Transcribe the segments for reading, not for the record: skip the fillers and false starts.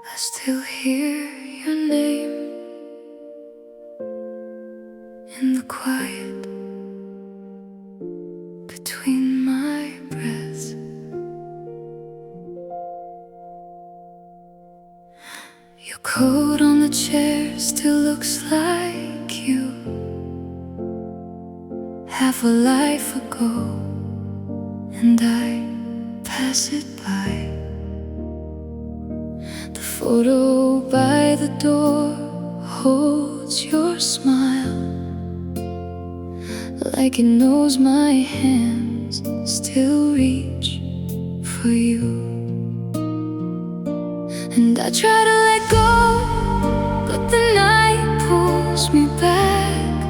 I still hear your name in the quiet between my breaths. Your coat on the chair still looks like you, half a life ago, and I pass it by. The photo by the door holds your smile, like it knows my hands still reach for you. And I try to let go, but the night pulls me back.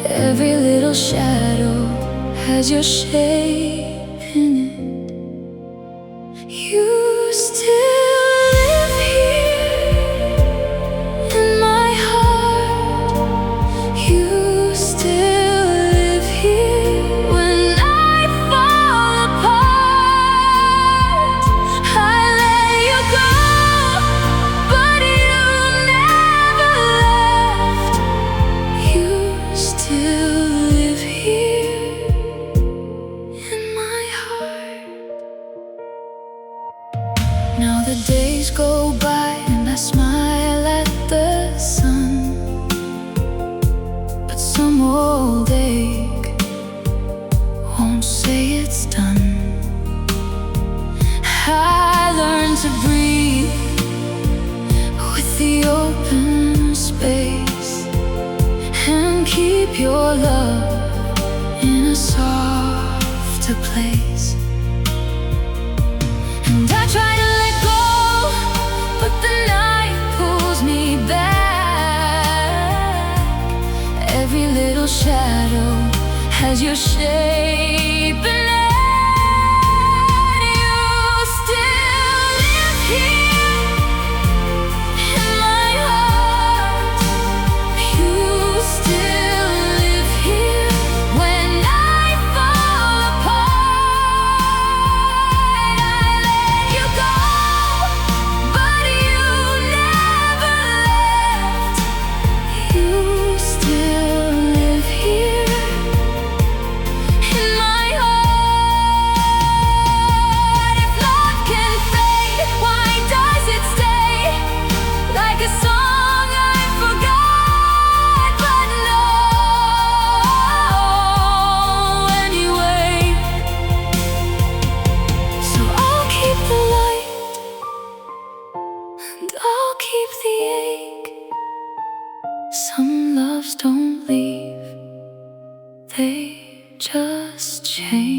Every little shadow has your shape in it. You still live here in my heart. You still live here when I fall apart. I let you go, but you never left. You still live here in my heart. Now the days go by and I smile at the sun, but some old ache won't say it's done. I learn to breathe with the open space and keep your love in a softer place. And I try to let go, but the night pulls me back. Every little shadow has your shape in it. You still live here in my heart. You still live here when I fall apart. I let you go, but you never left. You still live here in my heart. If love can fade, why does it stay? Like a song I forgot, but no, anyway. So I'll keep the light and I'll keep the ache. Some loves don't leave, they just change.